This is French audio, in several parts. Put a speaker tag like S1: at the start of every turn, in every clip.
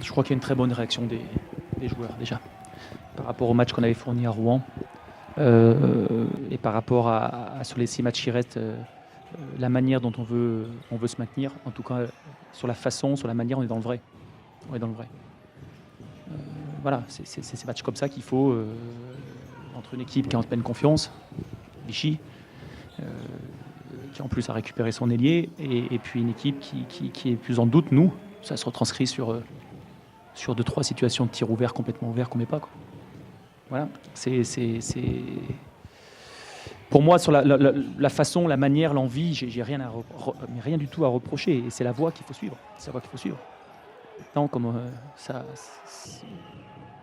S1: Je crois qu'il y a une très bonne réaction des joueurs déjà par rapport au match qu'on avait fourni à Rouen et par rapport à sur les 6 matchs qui restent, la manière dont on veut se maintenir. En tout cas, sur la façon, sur la manière, on est dans le vrai. On est dans le vrai. Voilà, c'est ces matchs comme ça qu'il faut entre une équipe qui est en pleine confiance, Vichy, qui en plus a récupéré son ailier, et puis une équipe qui est plus en doute, nous. Ça se retranscrit sur 2-3 situations de tir ouvert, complètement ouvert, qu'on met pas, quoi. Voilà, c'est pour moi, sur la façon, la manière, l'envie, j'ai rien du tout à reprocher. Et c'est la voie qu'il faut suivre. C'est la voie qu'il faut suivre. Non, comme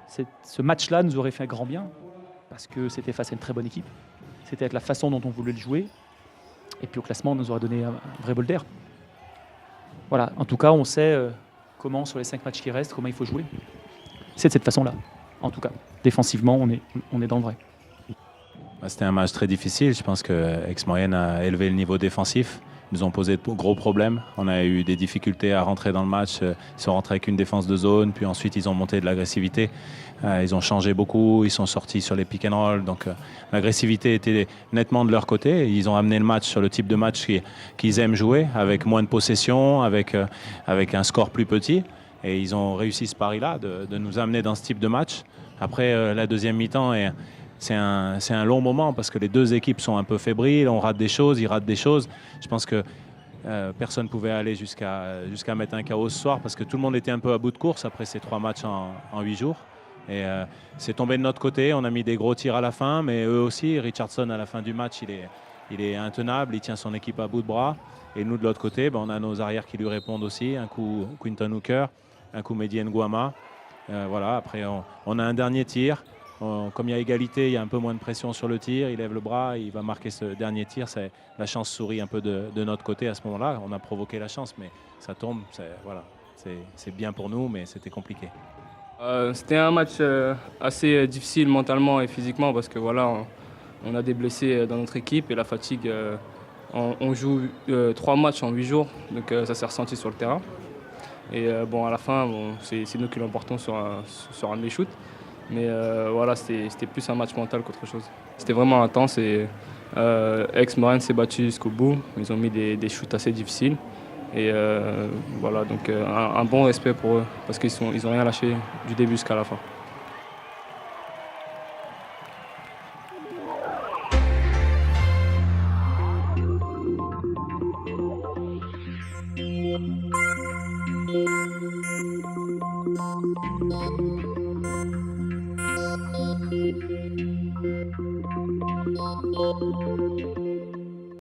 S1: ce match-là nous aurait fait un grand bien parce que c'était face à une très bonne équipe. C'était avec la façon dont on voulait le jouer. Et puis au classement, on nous aurait donné un vrai bol d'air. Voilà. En tout cas, on sait comment, sur les 5 matchs qui restent, comment il faut jouer. C'est de cette façon-là. En tout cas, défensivement, on est dans le vrai.
S2: C'était un match très difficile. Je pense que Aix-Maurienne a élevé le niveau défensif. Ils nous ont posé de gros problèmes. On a eu des difficultés à rentrer dans le match. Ils sont rentrés avec une défense de zone, puis ensuite ils ont monté de l'agressivité. Ils ont changé beaucoup, ils sont sortis sur les pick and roll. Donc l'agressivité était nettement de leur côté. Ils ont amené le match sur le type de match qu'ils aiment jouer, avec moins de possession, avec un score plus petit. Et ils ont réussi ce pari-là, de nous amener dans ce type de match. Après, la deuxième mi-temps c'est un long moment parce que les deux équipes sont un peu fébriles, on rate des choses, ils ratent des choses. Je pense que personne ne pouvait aller jusqu'à mettre un chaos ce soir parce que tout le monde était un peu à bout de course après ces 3 matchs en 8 jours. Et c'est tombé de notre côté, on a mis des gros tirs à la fin, mais eux aussi, Richardson à la fin du match, il est intenable, il tient son équipe à bout de bras. Et nous de l'autre côté, on a nos arrières qui lui répondent aussi, un coup Quinton Hooker, un coup Mehdi Nguama. Voilà, après on a un dernier tir. Comme il y a égalité, il y a un peu moins de pression sur le tir. Il lève le bras, il va marquer ce dernier tir. La chance sourit un peu de notre côté à ce moment-là. On a provoqué la chance, mais ça tombe. Voilà, c'est bien pour nous, mais c'était compliqué.
S3: C'était un match assez difficile mentalement et physiquement parce que voilà, on a des blessés dans notre équipe et la fatigue. On joue 3 matchs en 8 jours, donc ça s'est ressenti sur le terrain. Et bon, à la fin, c'est nous qui l'emportons sur un de mes shoots. Mais voilà, c'était plus un match mental qu'autre chose. C'était vraiment intense et Aix-Maurienne s'est battu jusqu'au bout. Ils ont mis des shoots assez difficiles. Et voilà, donc un bon respect pour eux parce qu'ils ont rien lâché du début jusqu'à la fin.
S4: Thank you.